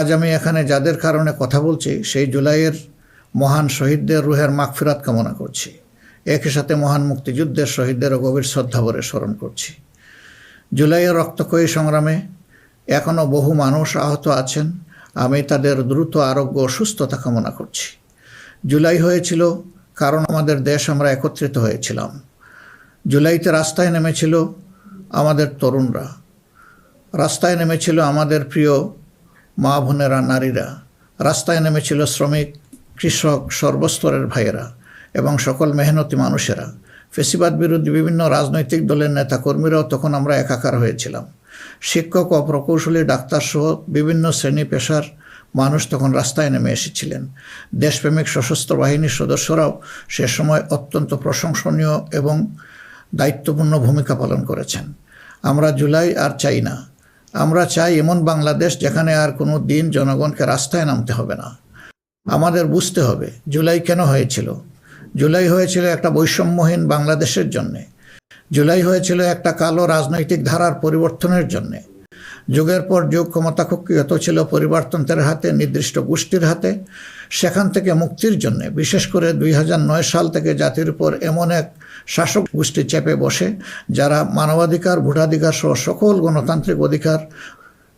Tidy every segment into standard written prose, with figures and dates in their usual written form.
আজ আমি এখানে যাদের কারণে কথা বলছি সেই জুলাইয়ের মহান শহীদদের রুহের মাগফিরাত কামনা করছি। একই সাথে মহান মুক্তিযুদ্ধের শহীদদেরও গভীর শ্রদ্ধাভরে স্মরণ করছি। জুলাইয়ের রক্তক্ষয়ী সংগ্রামে এখনও বহু মানুষ আহত আছেন। আমি তাদের দ্রুত আরোগ্য ও সুস্থতা কামনা করছি। জুলাই হয়েছিল কারণ আমাদের দেশ আমরা একত্রিত হয়েছিলাম। জুলাইতে রাস্তায় নেমেছিল আমাদের তরুণরা, রাস্তায় নেমেছিল আমাদের প্রিয় মা বোনেরা, নারীরা, রাস্তায় নেমেছিল শ্রমিক, কৃষক, সর্বস্তরের ভাইয়েরা এবং সকল মেহনতি মানুষেরা। ফেসিবাদ বিরোধী বিভিন্ন রাজনৈতিক দলের নেতাকর্মীরাও তখন আমরা একাকার হয়েছিলাম। শিক্ষক ও প্রকৌশলী, ডাক্তারসহ বিভিন্ন শ্রেণী পেশার মানুষ তখন রাস্তায় নেমে এসেছিলেন। দেশপ্রেমিক সশস্ত্র বাহিনীর সদস্যরাও সে সময় অত্যন্ত প্রশংসনীয় এবং দায়িত্বপূর্ণ ভূমিকা পালন করেছেন। আমরা জুলাই আর চাই না। আমরা চাই এমন বাংলাদেশ যেখানে আর কোনো দিন জনগণকে রাস্তায় নামতে হবে না। আমাদের বুঝতে হবে জুলাই কেন হয়েছিল। জুলাই হয়েছিল একটা বৈষম্যহীন বাংলাদেশের জন্যে। জুলাই হয়েছিল একটা কালো রাজনৈতিক ধারার পরিবর্তনের জন্যে। যুগের পর যুগ ক্ষমতা কুক্ষিগত ছিল পরিবারতন্ত্রের হাতে, নির্দিষ্ট গোষ্ঠীর হাতে। সেখান থেকে মুক্তির জন্যে বিশেষ করে 2009 সাল থেকে জাতির উপর এমন এক শাসক গোষ্ঠী চেপে বসে যারা মানবাধিকার, ভোটাধিকার সহ সকল গণতান্ত্রিক অধিকার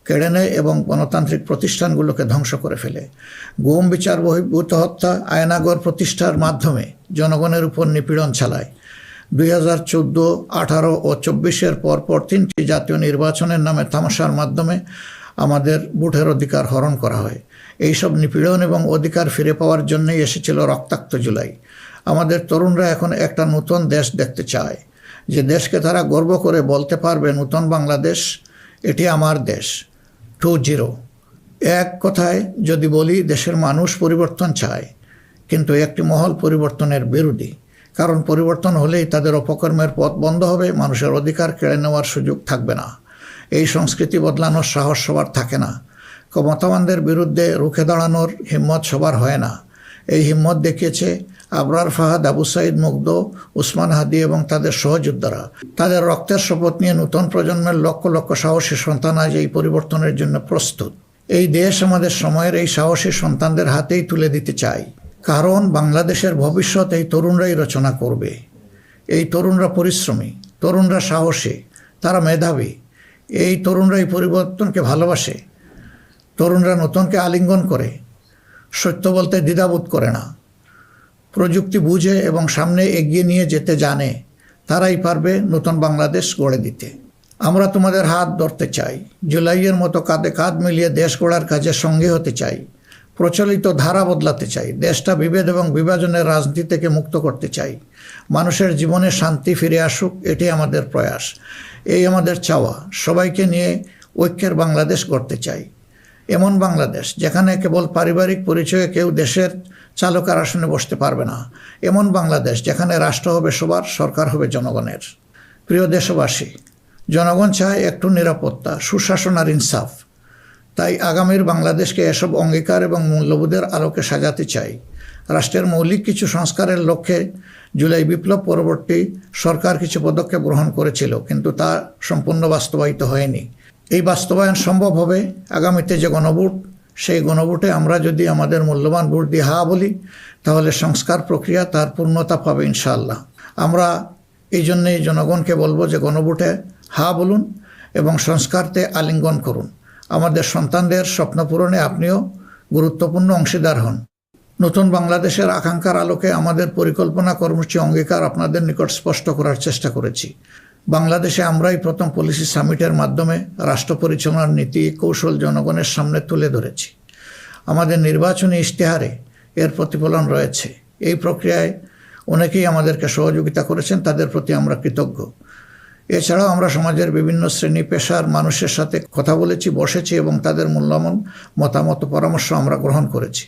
কেড়ে নেয় এবং গণতান্ত্রিক প্রতিষ্ঠানগুলোকে ধ্বংস করে ফেলে। গুম, বিচার বহির্ভূত হত্যা, আয়নাগর প্রতিষ্ঠার মাধ্যমে জনগণের উপর নিপীড়ন চালায়। 2014, 18 ও 24-এর পরপর 3টি জাতীয় নির্বাচনের নামে তামাশার মাধ্যমে আমাদের ভোটের অধিকার হরণ করা হয়। এইসব নিপীড়ন এবং অধিকার ফিরে পাওয়ার জন্যই এসেছিল রক্তাক্ত জুলাই। আমাদের তরুণরা এখন একটা নতুন দেশ দেখতে চায়, যে দেশকে তারা গর্ব করে বলতে পারবে নতুন বাংলাদেশ, এটি আমার দেশ 2.0। এক কথায় যদি বলি, দেশের মানুষ পরিবর্তন চায়, কিন্তু একটি মহল পরিবর্তনের বিরোধী। কারণ পরিবর্তন হলেই তাদের অপকর্মের পথ বন্ধ হবে, মানুষের অধিকার কেড়ে নেওয়ার সুযোগ থাকবে না। এই সংস্কৃতি বদলানোর সাহস সবার থাকে না। ক্ষমতাবানদের বিরুদ্ধে রুখে দাঁড়ানোর হিম্মত সবার হয় না। এই হিম্মত দেখিয়েছে আবরার ফাহাদ, আবু সাইদ মুগ্ধ, উসমান হাদি এবং তাদের সহযোদ্ধারা। তাদের রক্তের শপথ নিয়ে নতুন প্রজন্মের লক্ষ লক্ষ সাহসী সন্তান আজ এই পরিবর্তনের জন্য প্রস্তুত। এই দেশ আমাদের সময়ের এই সাহসী সন্তানদের হাতেই তুলে দিতে চাই। কারণ বাংলাদেশের ভবিষ্যৎ এই তরুণরাই রচনা করবে। এই তরুণরা পরিশ্রমী, তরুণরা সাহসী, তারা মেধাবী। এই তরুণরাই পরিবর্তনকে ভালোবাসে। তরুণরা নতুনকে আলিঙ্গন করে, সত্য বলতে দ্বিধাবোধ করে না, প্রযুক্তি বুঝে এবং সামনে এগিয়ে নিয়ে যেতে জানে। তারাই পারবে নতুন বাংলাদেশ গড়ে দিতে। আমরা তোমাদের হাত ধরতে চাই। জুলাইয়ের মতো কাঁধে কাঁধ মিলিয়ে দেশ গড়ার কাজে সঙ্গী হতে চাই। প্রচলিত ধারা বদলাতে চাই। দেশটা বিভেদ এবং বিভাজনের রাজনীতি থেকে মুক্ত করতে চাই। মানুষের জীবনে শান্তি ফিরে আসুক, এটি আমাদের প্রয়াস, এই আমাদের চাওয়া। সবাইকে নিয়ে ঐক্যের বাংলাদেশ গড়তে চাই। এমন বাংলাদেশ যেখানে কেবল পারিবারিক পরিচয়ে কেউ দেশের চালকের আসনে বসতে পারবে না। এমন বাংলাদেশ যেখানে রাষ্ট্র হবে সবার, সরকার হবে জনগণের। প্রিয় দেশবাসী, জনগণ চায় একটু নিরাপত্তা, সুশাসন আর ইনসাফ। তাই আগামীর বাংলাদেশকে এসব অঙ্গীকার এবং মূল্যবোধের আলোকে সাজাতে চাই। রাষ্ট্রের মৌলিক কিছু সংস্কারের লক্ষ্যে জুলাই বিপ্লব পরবর্তী সরকার কিছু পদক্ষেপ গ্রহণ করেছিল, কিন্তু তা সম্পূর্ণ বাস্তবায়িত হয়নি। এই বাস্তবায়ন সম্ভব হবে আগামীতে যে গণভোট, সেই গণভোটে আমরা যদি আমাদের মূল্যবান ভোট দিয়ে হা বলি, তাহলে সংস্কার প্রক্রিয়া তার পূর্ণতা পাবে ইনশাআল্লাহ। আমরা এই জন্যেই জনগণকে বলবো যে গণভোটে হা বলুন এবং সংস্কারতে আলিঙ্গন করুন। আমাদের সন্তানদের স্বপ্ন পূরণে আপনিও গুরুত্বপূর্ণ অংশীদার হন। নতুন বাংলাদেশের আকাঙ্ক্ষার আলোকে আমাদের পরিকল্পনা, কর্মসূচি, অঙ্গীকার আপনাদের নিকট স্পষ্ট করার চেষ্টা করেছি। বাংলাদেশে আমরাই প্রথম পলিসি সামিটের মাধ্যমে রাষ্ট্র পরিচালনার নীতি কৌশল জনগণের সামনে তুলে ধরেছি। আমাদের নির্বাচনী ইশতেহারে এর প্রতিফলন রয়েছে। এই প্রক্রিয়ায় অনেকেই আমাদেরকে সহযোগিতা করেছেন, তাদের প্রতি আমরা কৃতজ্ঞ। এছাড়াও আমরা সমাজের বিভিন্ন শ্রেণী পেশার মানুষের সাথে কথা বলেছি, বসেছি এবং তাদের মূল্যবান মতামত, পরামর্শ আমরা গ্রহণ করেছি।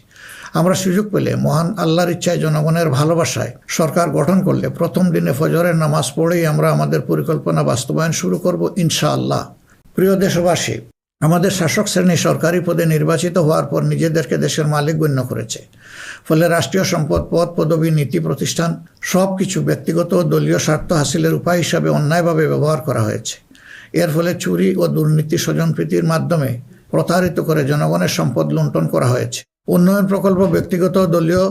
আমরা সুযোগ পেলে, মহান আল্লাহর ইচ্ছায়, জনগণের ভালোবাসায় সরকার গঠন করলে প্রথম দিনে ফজরের নামাজ পড়েই আমরা আমাদের পরিকল্পনা বাস্তবায়ন শুরু করব ইনশাআল্লাহ। প্রিয় দেশবাসী, আমাদের শাসক শ্রেণী সরকারি পদে নির্বাচিত হওয়ার পর নিজেদেরকে দেশের মালিক গণ্য করেছে। ফলে রাষ্ট্রীয় সম্পদ, পদ, পদবি, নীতি, প্রতিষ্ঠান সব কিছু ব্যক্তিগত ও দলীয় স্বার্থ হাসিলের উপায় হিসাবে অন্যায়ভাবে ব্যবহার করা হয়েছে। এর ফলে চুরি ও দুর্নীতি, স্বজনপ্রীতির মাধ্যমে প্রতারিত করে জনগণের সম্পদ লুণ্ঠন করা হয়েছে। উন্নয়ন প্রকল্প ব্যক্তিগত দলীয়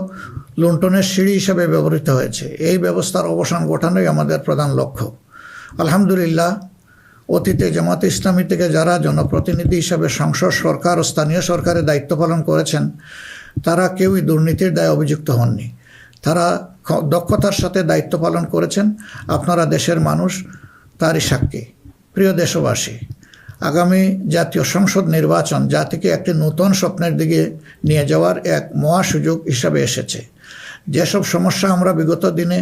লুণ্ঠনের সিঁড়ি হিসেবে ব্যবহৃত হয়েছে। এই ব্যবস্থার অবসান ঘটানোই আমাদের প্রধান লক্ষ্য। আলহামদুলিল্লাহ, অতীতে জামাতে ইসলামী থেকে যারা জনপ্রতিনিধি হিসাবে সংসদ, সরকার ও স্থানীয় সরকারের দায়িত্ব পালন করেছেন তারা কেউই দুর্নীতির দায়ে অভিযুক্ত হননি। তারা দক্ষতার সাথে দায়িত্ব পালন করেছেন। আপনারা দেশের মানুষ তারই সাক্ষী। প্রিয় দেশবাসী, আগামী জাতীয় সংসদ নির্বাচন জাতিকে একটি নূতন স্বপ্নের দিকে নিয়ে যাওয়ার এক মহা সুযোগ হিসাবে এসেছে। যেসব সমস্যা আমরা বিগত দিনে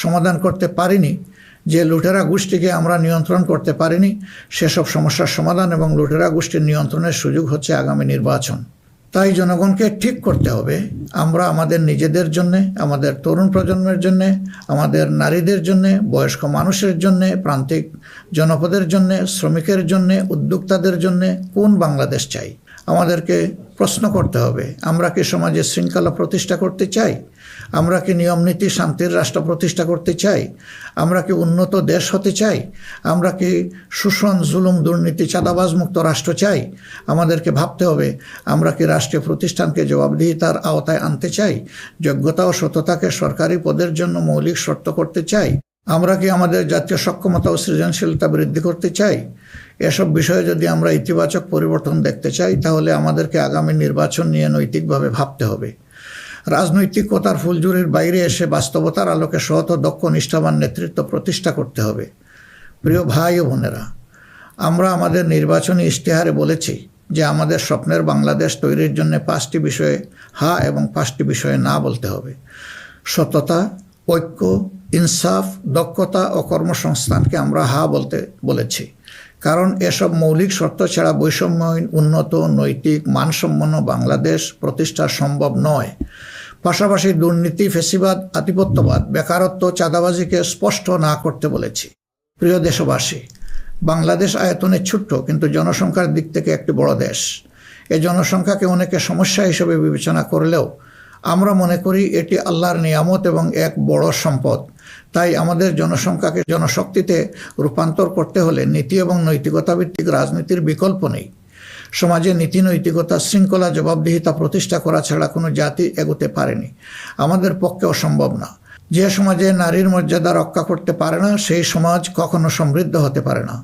সমাধান করতে পারিনি, যে লুটেরা গোষ্ঠীকে আমরা নিয়ন্ত্রণ করতে পারিনি, সেসব সমস্যার সমাধান এবং লুটেরা গোষ্ঠীর নিয়ন্ত্রণের সুযোগ হচ্ছে আগামী নির্বাচন। তাই জনগণকে ঠিক করতে হবে আমরা আমাদের নিজেদের জন্যে, আমাদের তরুণ প্রজন্মের জন্যে, আমাদের নারীদের জন্যে, বয়স্ক মানুষের জন্যে, প্রান্তিক জনপদের জন্যে, শ্রমিকের জন্যে, উদ্যোক্তাদের জন্যে কোন বাংলাদেশ চাই। আমাদেরকে প্রশ্ন করতে হবে, আমরা কি সমাজে শৃঙ্খলা প্রতিষ্ঠা করতে চাই? আমরা কি নিয়মনীতি শান্তির রাষ্ট্র প্রতিষ্ঠা করতে চাই? আমরা কি উন্নত দেশ হতে চাই? আমরা কি শোষণ, জুলুম, দুর্নীতি, চাঁদাবাজ মুক্ত রাষ্ট্র চাই? আমাদেরকে ভাবতে হবে, আমরা কি রাষ্ট্রীয় প্রতিষ্ঠানকে জবাবদিহিতার আওতায় আনতে চাই? যোগ্যতা ও সততাকে সরকারি পদের জন্য মৌলিক শর্ত করতে চাই? আমরা কি আমাদের জাতীয় সক্ষমতা ও সৃজনশীলতা বৃদ্ধি করতে চাই? এসব বিষয়ে যদি আমরা ইতিবাচক পরিবর্তন দেখতে চাই তাহলে আমাদেরকে আগামী নির্বাচন নিয়ে নৈতিকভাবে ভাবতে হবে। রাজনৈতিকতার ফুলঝুরির বাইরে এসে বাস্তবতার আলোকে সৎ ও দক্ষ নিষ্ঠাবান নেতৃত্ব প্রতিষ্ঠা করতে হবে। প্রিয় ভাই ও বোনেরা, আমরা আমাদের নির্বাচনী ইশতেহারে বলেছি যে আমাদের স্বপ্নের বাংলাদেশ তৈরির জন্য 5টি বিষয়ে হা এবং 5টি বিষয়ে না বলতে হবে। সততা, ঐক্য, ইনসাফ, দক্ষতা ও কর্মসংস্থানকে আমরা হা বলতে বলেছি, কারণ এসব মৌলিক শর্ত ছাড়া বৈষম্যহীন, উন্নত, নৈতিক, মানসম্পন্ন বাংলাদেশ প্রতিষ্ঠা সম্ভব নয়। পাশাপাশি দুর্নীতি, ফ্যাসিবাদ, আধিপত্যবাদ, বেকারত্ব, চাঁদাবাজিকে স্পষ্ট না করতে বলেছি। প্রিয় দেশবাসী, বাংলাদেশ আয়তনে ছোট্ট কিন্তু জনসংখ্যার দিক থেকে একটি বড় দেশ। এই জনসংখ্যাকে অনেকে সমস্যা হিসেবে বিবেচনা করলেও আমরা মনে করি এটি আল্লাহর নিয়ামত এবং এক বড় সম্পদ। তাই আমাদের জনসংখ্যাকে জনশক্তিতে রূপান্তর করতে হলে নীতি এবং নৈতিকতা ভিত্তিক রাজনীতির বিকল্প নেই। সমাজে নীতি, নৈতিকতা, শৃঙ্খলা, জবাবদিহিতা প্রতিষ্ঠা করা ছাড়া কোনো জাতি এগোতে পারেনি, আমাদের পক্ষে অসম্ভব না। যে সমাজে নারীর মর্যাদা রক্ষা করতে পারে না সেই সমাজ কখনো সমৃদ্ধ হতে পারে না।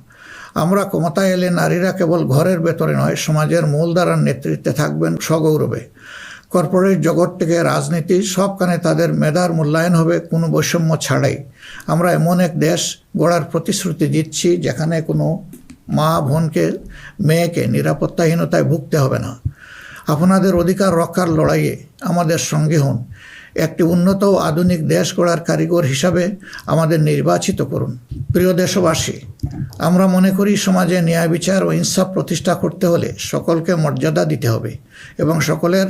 আমরা ক্ষমতায় এলে নারীরা কেবল ঘরের ভেতরে নয়, সমাজের মূলধারার নেতৃত্বে থাকবেন সগৌরবে। কর্পোরেট জগৎ থেকে রাজনীতি সবখানে তাদের মেধার মূল্যায়ন হবে কোনো বৈষম্য ছাড়াই। আমরা এমন এক দেশ গড়ার প্রতিশ্রুতি দিচ্ছি যেখানে কোনো মা, বোনকে, মেয়েকে নিরাপত্তাহীনতায় ভুগতে হবে না। আপনাদের অধিকার রক্ষার লড়াইয়ে আমাদের সঙ্গী হন। একটি উন্নত ও আধুনিক দেশ গড়ার কারিগর হিসাবে আমাদের নির্বাচিত করুন। প্রিয় দেশবাসী, আমরা মনে করি সমাজে ন্যায় বিচার ও ইনসাফ প্রতিষ্ঠা করতে হলে সকলকে মর্যাদা দিতে হবে এবং সকলের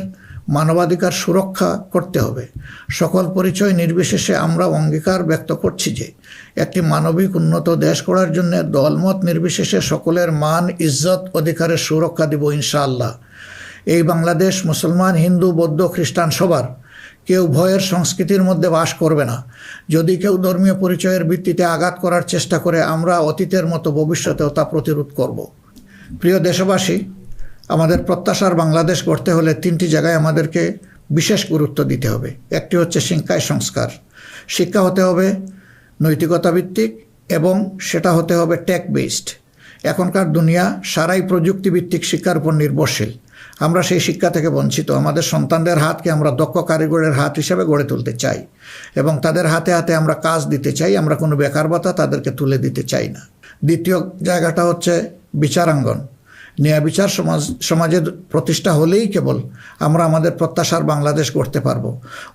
মানবাধিকার সুরক্ষা করতে হবে। সকল পরিচয় নির্বিশেষে আমরা অঙ্গীকার ব্যক্ত করছি যে একটি মানবিক উন্নত দেশ গড়ার জন্য দলমত নির্বিশেষে সকলের মান, ইজ্জত, অধিকারের সুরক্ষা দিব ইনশাআল্লাহ। এই বাংলাদেশ মুসলমান, হিন্দু, বৌদ্ধ, খ্রিস্টান সবার। কেউ ভয়ের সংস্কৃতির মধ্যে বাস করবে না। যদি কেউ ধর্মীয় পরিচয়ের ভিত্তিতে আঘাত করার চেষ্টা করে আমরা অতীতের মতো ভবিষ্যতেও তা প্রতিরোধ করব। প্রিয় দেশবাসী, আমাদের প্রত্যাশার বাংলাদেশ গড়তে হলে 3টি জায়গায় আমাদেরকে বিশেষ গুরুত্ব দিতে হবে। একটি হচ্ছে শিক্ষায় সংস্কার। শিক্ষা হতে হবে নৈতিকতা ভিত্তিক এবং সেটা হতে হবে টেক বেসড। এখনকার দুনিয়া সারাই প্রযুক্তিভিত্তিক শিক্ষার উপর নির্ভরশীল। আমরা সেই শিক্ষা থেকে বঞ্চিত। আমাদের সন্তানদের হাতকে আমরা দক্ষ কারিগরের হাত হিসেবে গড়ে তুলতে চাই এবং তাদের হাতে হাতে আমরা কাজ দিতে চাই। আমরা কোনো বেকার ভাতা তাদেরকে তুলে দিতে চাই না। দ্বিতীয় জায়গাটা হচ্ছে বিচারাঙ্গন। ন্যায় বিচার সমাজের প্রতিষ্ঠা হলেই কেবল আমরা আমাদের প্রত্যাশার বাংলাদেশ গড়তে পারবো।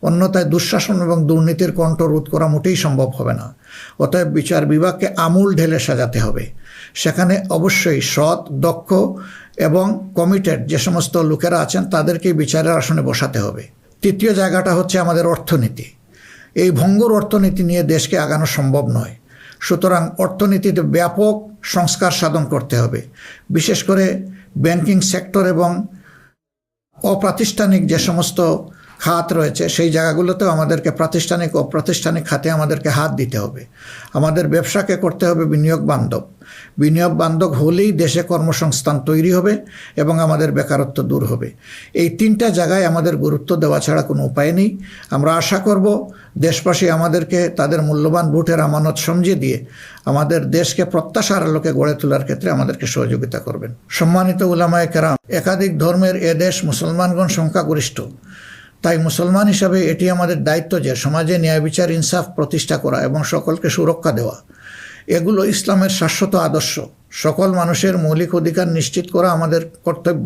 অন্যথায় দুঃশাসন এবং দুর্নীতির কণ্ঠ রোধ করা মোটেই সম্ভব হবে না। অতএব বিচার বিভাগকে আমূল ঢেলে সাজাতে হবে। সেখানে অবশ্যই সৎ, দক্ষ এবং কমিটেড যে সমস্ত লোকেরা আছেন তাদেরকেই বিচারের আসনে বসাতে হবে। তৃতীয় জায়গাটা হচ্ছে আমাদের অর্থনীতি। এই ভঙ্গুর অর্থনীতি নিয়ে দেশকে আগানো সম্ভব নয়। সুতরাং অর্থনীতিতে ব্যাপক সংস্কার সাধন করতে হবে। বিশেষ করে ব্যাংকিং সেক্টর এবং অপ্রাতিষ্ঠানিক যে সমস্ত খাত রয়েছে, সেই জায়গাগুলোতেও আমাদেরকে প্রাতিষ্ঠানিক ও অপ্রাতিষ্ঠানিক খাতে আমাদেরকে হাত দিতে হবে। আমাদের ব্যবসাকে করতে হবে বিনিয়োগ বান্ধব। বিনিয়োগ বান্ধব হলেই দেশে কর্মসংস্থান তৈরি হবে এবং আমাদের বেকারত্ব দূর হবে। এই তিনটা জায়গায় আমাদের গুরুত্ব দেওয়া ছাড়া কোনো উপায় নেই। আমরা আশা করব দেশবাসী আমাদেরকে তাদের মূল্যবান ভোটের আমানত সমঝে দিয়ে আমাদের দেশকে প্রত্যাশার আলোকে গড়ে তোলার ক্ষেত্রে আমাদেরকে সহযোগিতা করবেন। সম্মানিত উলামায়ে কেরাম, একাধিক ধর্মের এ দেশ মুসলমানগণ সংখ্যাগরিষ্ঠ। তাই মুসলমান হিসাবে এটি আমাদের দায়িত্ব যে সমাজে ন্যায় বিচার ইনসাফ প্রতিষ্ঠা করা এবং সকলকে সুরক্ষা দেওয়া। এগুলো ইসলামের শাশ্বত আদর্শ। সকল মানুষের মৌলিক অধিকার নিশ্চিত করা আমাদের কর্তব্য।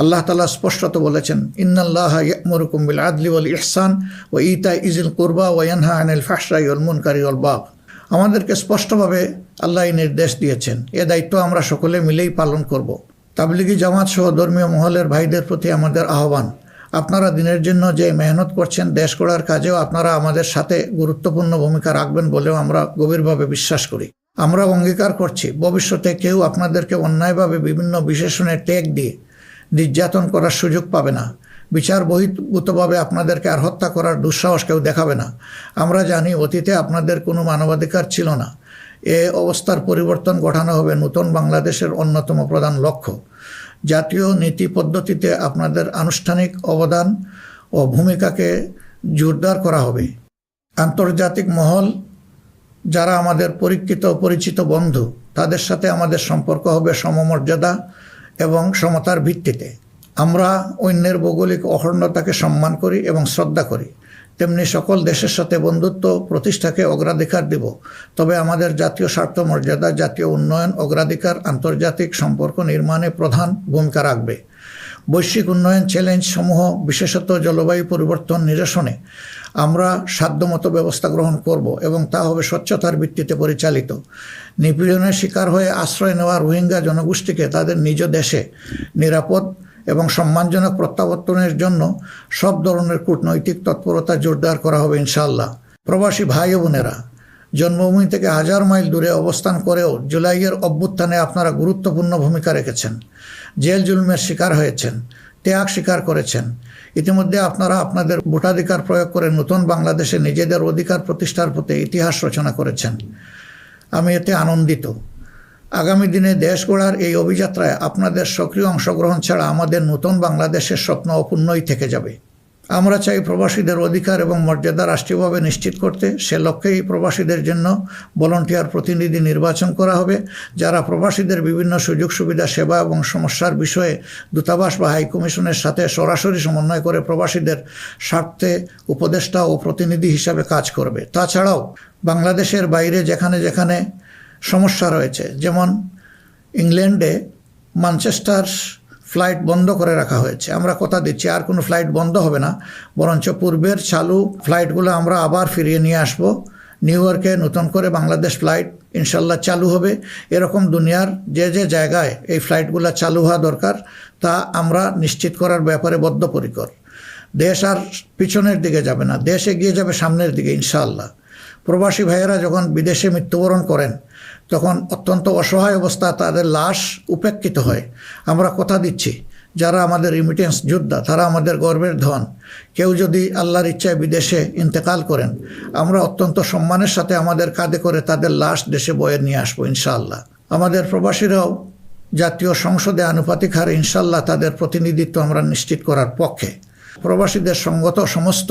আল্লাহ তাআলা স্পষ্টত বলেছেন, ইন্নাল্লাহা ইয়া'মুরুকুম বিল আদলি ওয়াল ইহসান ওয়া ইতা'i যিল কুরবা ওয়া ইয়ানহা আনিল ফাহশাই ওয়াল মুনকারি ওয়াল বাগ। আমাদেরকে স্পষ্টভাবে আল্লাহ এই নির্দেশ দিয়েছেন। এ দায়িত্ব আমরা সকলে মিলেই পালন করব। তাবলিগি জামাত সহ ধর্মীয় মহলের ভাইদের প্রতি আমাদের আহ্বান, আপনারা দিনের জন্য যে মেহনত করছেন, দেশ গড়ার কাজেও আপনারা আমাদের সাথে গুরুত্বপূর্ণ ভূমিকা রাখবেন বলেও আমরা গভীরভাবে বিশ্বাস করি। আমরা অঙ্গীকার করছি ভবিষ্যতে কেউ আপনাদেরকে অন্যায়ভাবে বিভিন্ন বিশেষণের ট্যাগ দিয়ে নির্যাতন করার সুযোগ পাবে না। বিচার বহির্ভূতভাবে আপনাদেরকে আর হত্যা করার দুঃসাহস কেউ দেখাবে না। আমরা জানি অতীতে আপনাদের কোনো মানবাধিকার ছিল না। এ অবস্থার পরিবর্তন ঘটানো হবে নতুন বাংলাদেশের অন্যতম প্রধান লক্ষ্য। জাতীয় নীতি পদ্ধতিতে আপনাদের আনুষ্ঠানিক অবদান ও ভূমিকাকে জোরদার করা হবে। আন্তর্জাতিক মহল যারা আমাদের পরীক্ষিত পরিচিত বন্ধু, তাদের সাথে আমাদের সম্পর্ক হবে সমমর্যাদা এবং সমতার ভিত্তিতে। আমরা অন্যের ভৌগোলিক অখণ্ডতাকে সম্মান করি এবং শ্রদ্ধা করি, তেমনি সকল দেশের সাথে বন্ধুত্ব প্রতিষ্ঠাকে অগ্রাধিকার দেব। তবে আমাদের জাতীয় স্বার্থ মর্যাদা, জাতীয় উন্নয়ন, অগ্রাধিকার আন্তর্জাতিক সম্পর্ক নির্মাণে প্রধান ভূমিকা রাখবে। বৈশ্বিক উন্নয়ন চ্যালেঞ্জ সমূহ, বিশেষত জলবায়ু পরিবর্তন নিরসনে আমরা সাধ্যমতো ব্যবস্থা গ্রহণ করব এবং তা হবে স্বচ্ছতার ভিত্তিতে পরিচালিত। নিপীড়নের শিকার হয়ে আশ্রয় নেওয়া রোহিঙ্গা জনগোষ্ঠীকে তাদের নিজ দেশে নিরাপদ এবং সম্মানজনক প্রত্যাবর্তনের জন্য সব ধরনের কূটনৈতিক তৎপরতা জোরদার করা হবে ইনশাআল্লাহ। প্রবাসী ভাই ও বোনেরা, জন্মভূমি থেকে 1000 মাইল দূরে অবস্থান করেও জুলাইয়ের অভ্যুত্থানে আপনারা গুরুত্বপূর্ণ ভূমিকা রেখেছেন। জেল জুলুমের শিকার হয়েছেন, ত্যাগ স্বীকার করেছেন। ইতিমধ্যে আপনারা আপনাদের ভোটাধিকার প্রয়োগ করে নতুন বাংলাদেশে নিজেদের অধিকার প্রতিষ্ঠার পথে ইতিহাস রচনা করেছেন। আমি এতে আনন্দিত। আগামী দিনে দেশ গড়ার এই অভিযাত্রায় আপনাদের সক্রিয় অংশগ্রহণ ছাড়া আমাদের নতুন বাংলাদেশের স্বপ্ন অপূর্ণই থেকে যাবে। আমরা চাই প্রবাসীদের অধিকার এবং মর্যাদা রাষ্ট্রীয়ভাবে নিশ্চিত করতে। সে লক্ষ্যেই প্রবাসীদের জন্য ভলান্টিয়ার প্রতিনিধি নির্বাচন করা হবে, যারা প্রবাসীদের বিভিন্ন সুযোগ সুবিধা, সেবা এবং সমস্যার বিষয়ে দূতাবাস বা হাইকমিশনের সাথে সরাসরি সমন্বয় করে প্রবাসীদের স্বার্থে উপদেষ্টা ও প্রতিনিধি হিসাবে কাজ করবে। তাছাড়াও বাংলাদেশের বাইরে যেখানে যেখানে সমস্যা রয়েছে, যেমন ইংল্যান্ডে ম্যানচেস্টার ফ্লাইট বন্ধ করে রাখা হয়েছে, আমরা কথা দিচ্ছি আর কোনো ফ্লাইট বন্ধ হবে না, বরঞ্চ পূর্বের চালু ফ্লাইটগুলো আমরা আবার ফিরিয়ে নিয়ে আসব। নিউ ইয়র্কে নতুন করে বাংলাদেশ ফ্লাইট ইনশাল্লাহ চালু হবে। এরকম দুনিয়ার যে যে জায়গায় এই ফ্লাইটগুলো চালু হওয়া দরকার তা আমরা নিশ্চিত করার ব্যাপারে বদ্ধপরিকর। দেশ আর পিছনের দিকে যাবে না, দেশ এগিয়ে যাবে সামনের দিকে ইনশাআল্লাহ। প্রবাসী ভাইয়েরা যখন বিদেশে মৃত্যুবরণ করেন তখন অত্যন্ত অসহায় অবস্থা তাদের লাশ উপেক্ষিত হয়। আমরা কথা দিচ্ছি যারা আমাদের রিমিটেন্স যোদ্ধা তারা আমাদের গর্বের ধন। কেউ যদি আল্লাহর ইচ্ছায় বিদেশে ইন্তেকাল করেন, আমরা অত্যন্ত সম্মানের সাথে আমাদের কাঁধে করে তাদের লাশ দেশে বয়ে নিয়ে আসবো ইনশাআল্লাহ। আমাদের প্রবাসীরাও জাতীয় সংসদে আনুপাতিক হারে ইনশাআল্লাহ তাদের প্রতিনিধিত্ব আমরা নিশ্চিত করার পক্ষে। প্রবাসীদের সঙ্গত সমস্ত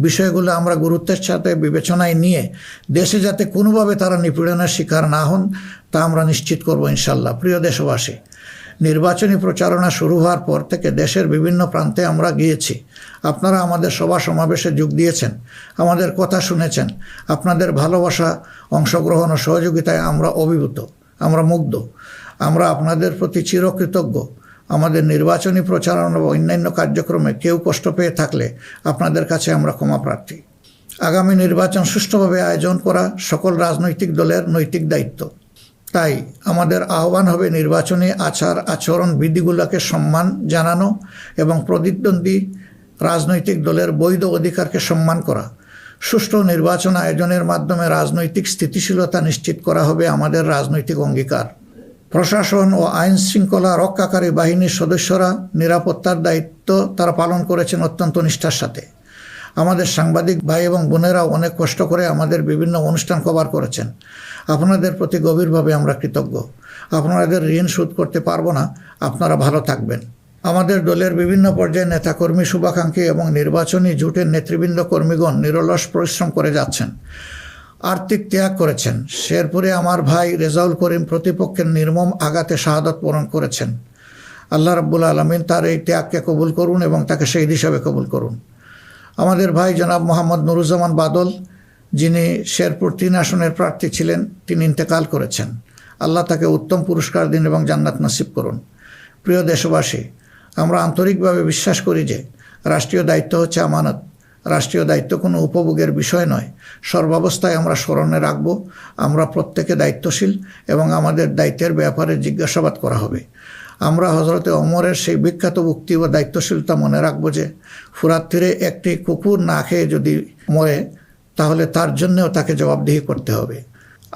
বিষয়গুলো আমরা গুরুত্বের সাথে বিবেচনায় নিয়ে দেশে যাতে কোনোভাবে তারা নিপীড়নের শিকার না হন তা আমরা নিশ্চিত করব ইনশাআল্লাহ। প্রিয় দেশবাসী, নির্বাচনী প্রচারণা শুরু হওয়ার পর থেকে দেশের বিভিন্ন প্রান্তে আমরা গিয়েছি। আপনারা আমাদের সভা সমাবেশে যোগ দিয়েছেন, আমাদের কথা শুনেছেন। আপনাদের ভালোবাসা, অংশগ্রহণ ও সহযোগিতায় আমরা অভিভূত, আমরা মুগ্ধ। আমরা আপনাদের প্রতি চিরকৃতজ্ঞ। আমাদের নির্বাচনী প্রচারণা বা অন্যান্য কার্যক্রমে কেউ কষ্ট পেয়ে থাকলে আপনাদের কাছে আমরা ক্ষমা প্রার্থী। আগামী নির্বাচন সুষ্ঠুভাবে আয়োজন করা সকল রাজনৈতিক দলের নৈতিক দায়িত্ব। তাই আমাদের আহ্বান হবে নির্বাচনী আচার আচরণ বিধিগুলোকে সম্মান জানানো এবং প্রতিদ্বন্দ্বী রাজনৈতিক দলের বৈধ অধিকারকে সম্মান করা। সুষ্ঠু নির্বাচন আয়োজনের মাধ্যমে রাজনৈতিক স্থিতিশীলতা নিশ্চিত করা হবে আমাদের রাজনৈতিক অঙ্গীকার। প্রশাসন ও আইন শৃঙ্খলা রক্ষাকারী বাহিনীর সদস্যরা নিরাপত্তার দায়িত্ব তারা পালন করেছেন অত্যন্ত নিষ্ঠার সাথে। আমাদের সাংবাদিক ভাই এবং বোনেরাও অনেক কষ্ট করে আমাদের বিভিন্ন অনুষ্ঠান কভার করেছেন। আপনাদের প্রতি গভীরভাবে আমরা কৃতজ্ঞ। আপনাদের ঋণ শোধ করতে পারবো না। আপনারা ভালো থাকবেন। আমাদের দলের বিভিন্ন পর্যায়ে নেতাকর্মী, শুভাকাঙ্ক্ষী এবং নির্বাচনী জোটের নেতৃবৃন্দ কর্মীগণ নিরলস পরিশ্রম করে যাচ্ছেন, আর্থিক ত্যাগ করেছেন। শেরপুরে আমার ভাই রেজাউল করিম প্রতিপক্ষের নির্মম আঘাতে শাহাদত বরণ করেছেন। আল্লাহ রাব্বুল আলামিন তার এই ত্যাগকে কবুল করুন এবং তাকে শহীদ হিসাবে কবুল করুন। আমাদের ভাই জনাব মোহাম্মদ নুরুজ্জামান বাদল, যিনি শেরপুর 3 আসনের প্রার্থী ছিলেন, তিনি ইন্তেকাল করেছেন। আল্লাহ তাকে উত্তম পুরস্কার দিন এবং জান্নাত নসিব করুন। প্রিয় দেশবাসী, আমরা আন্তরিকভাবে বিশ্বাস করি যে রাষ্ট্রীয় দায়িত্ব হচ্ছে আমানত। রাষ্ট্রীয় দায়িত্ব কোনো উপভোগের বিষয় নয়। সর্বাবস্থায় আমরা স্মরণে রাখব আমরা প্রত্যেকে দায়িত্বশীল এবং আমাদের দায়িত্বের ব্যাপারে জিজ্ঞাসাবাদ করা হবে। আমরা হযরতে ওমরের সেই বিখ্যাত উক্তি ও দায়িত্বশীলতা মনে রাখব যে ফুরাত তীরে একটি কুকুর না খেয়ে যদি মরে তাহলে তার জন্যও তাকে জবাবদিহি করতে হবে।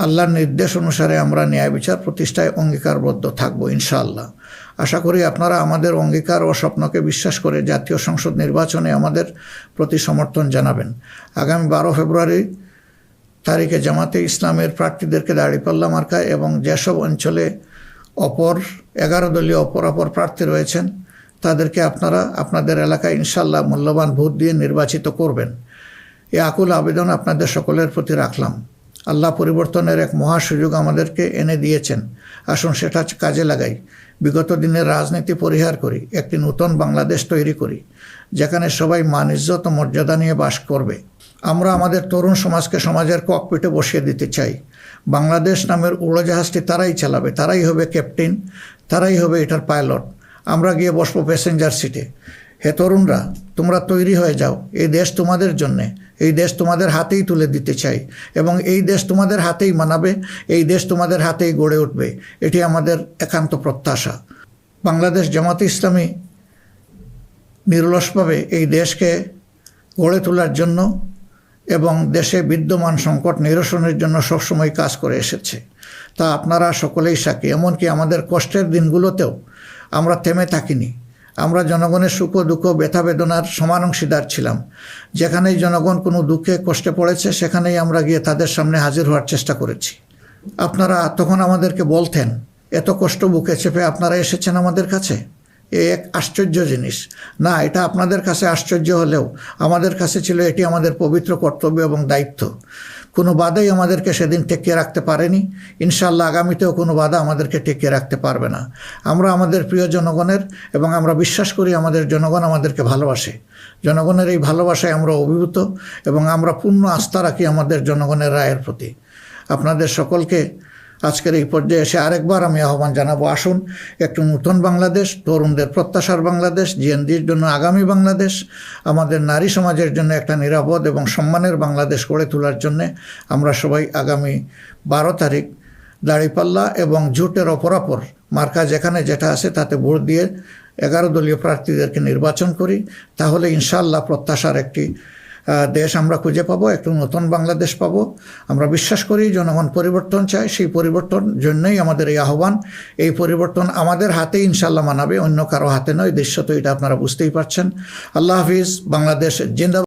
আল্লাহর নির্দেশ অনুসারে আমরা ন্যায় বিচার প্রতিষ্ঠায় অঙ্গীকারবদ্ধ থাকব ইনশাআল্লাহ। আশা করি আপনারা আমাদের অঙ্গীকার ও স্বপ্নকে বিশ্বাস করে জাতীয় সংসদ নির্বাচনে আমাদের প্রতি সমর্থন জানাবেন। আগামী 12 ফেব্রুয়ারি তারিখে জামাতে ইসলামের প্রার্থীদেরকে দাঁড়িপাল্লা মার্কায় এবং যেসব অঞ্চলে 11 দলীয় অপর প্রার্থী রয়েছেন তাদেরকে আপনারা আপনাদের এলাকায় ইনশাআল্লাহ মূল্যবান ভোট দিয়ে নির্বাচিত করবেন। এই আকুল আবেদন আপনাদের সকলের প্রতি রাখলাম। আল্লাহ পরিবর্তনের এক মহা সুযোগ আমাদেরকে এনে দিয়েছেন। আসুন সেটা কাজে লাগাই। বিগত দিনের রাজনীতি পরিহার করি, একটি নতুন বাংলাদেশ তৈরি করি যেখানে সবাই মান, ইজ্জত ও মর্যাদা নিয়ে বাস করবে। আমরা আমাদের তরুণ সমাজকে সমাজের ককপিটে বসিয়ে দিতে চাই। বাংলাদেশ নামের উড়োজাহাজটি তারাই চালাবে, তারাই হবে ক্যাপ্টেন, তারাই হবে এটার পাইলট। আমরা গিয়ে বসবো প্যাসেঞ্জার সিটে। হে তরুণরা, তোমরা তৈরি হয়ে যাও। এই দেশ তোমাদের জন্যে, এই দেশ তোমাদের হাতেই তুলে দিতে চাই এবং এই দেশ তোমাদের হাতেই মানাবে, এই দেশ তোমাদের হাতেই গড়ে উঠবে। এটি আমাদের একান্ত প্রত্যাশা। বাংলাদেশ জামাতে ইসলামী নিরলসভাবে এই দেশকে গড়ে তোলার জন্য এবং দেশে বিদ্যমান সংকট নিরসনের জন্য সবসময় কাজ করে এসেছে। তা আপনারা সকলেই সাক্ষী। এমনকি আমাদের কষ্টের দিনগুলোতেও আমরা থেমে থাকিনি। আমরা জনগণের সুখ দুঃখ, ব্যথা বেদনার সমান অংশীদার ছিলাম। যেখানেই জনগণ কোনো দুঃখে কষ্টে পড়েছে সেখানেই আমরা গিয়ে তাদের সামনে হাজির হওয়ার চেষ্টা করেছি। আপনারা তখন আমাদেরকে বলতেন, এত কষ্ট বুকে চেপে আপনারা এসেছেন আমাদের কাছে, এ এক আশ্চর্য জিনিস। না, এটা আপনাদের কাছে আশ্চর্য হলেও আমাদের কাছে ছিল এটি আমাদের পবিত্র কর্তব্য এবং দায়িত্ব। কোনো বাধাই আমাদেরকে সেদিন টেকিয়ে রাখতে পারেনি। ইনশাআল্লাহ আগামীতেও কোনো বাধা আমাদেরকে টেকিয়ে রাখতে পারবে না। আমরা আমাদের প্রিয় জনগণের এবং আমরা বিশ্বাস করি আমাদের জনগণ আমাদেরকে ভালোবাসে। জনগণের এই ভালোবাসায় আমরা অভিভূত এবং আমরা পূর্ণ আস্থা রাখি আমাদের জনগণের রায়ের প্রতি। আপনাদের সকলকে আজকের এই পর্যায়ে এসে আরেকবার আমি আহ্বান জানাবো, আসুন একটু নতুন বাংলাদেশ, তরুণদের প্রত্যাশার বাংলাদেশ, জিএনজির জন্য আগামী বাংলাদেশ, আমাদের নারী সমাজের জন্য একটা নিরাপদ এবং সম্মানের বাংলাদেশ গড়ে তোলার জন্যে আমরা সবাই আগামী 12 তারিখ দাঁড়িপাল্লা এবং জোটের অপরাপর মার্কা যেখানে যেটা আছে তাতে ভোট দিয়ে 11 দলীয় প্রার্থীদেরকে নির্বাচন করি। তাহলে ইনশাআল্লাহ প্রত্যাশার একটি দেশ আমরা খুঁজে পাবো, একটু নতুন বাংলাদেশ পাবো। আমরা বিশ্বাস করি জনগণ পরিবর্তন চায়, সেই পরিবর্তন জন্যই আমাদের এই আহ্বান। এই পরিবর্তন আমাদের হাতেই ইনশাআল্লাহ মানাবে, অন্য কারো হাতে নয়। দৃশ্য তো এটা আপনারা বুঝতেই পারছেন। আল্লাহ হাফিজ। বাংলাদেশ জিন্দাবাদ।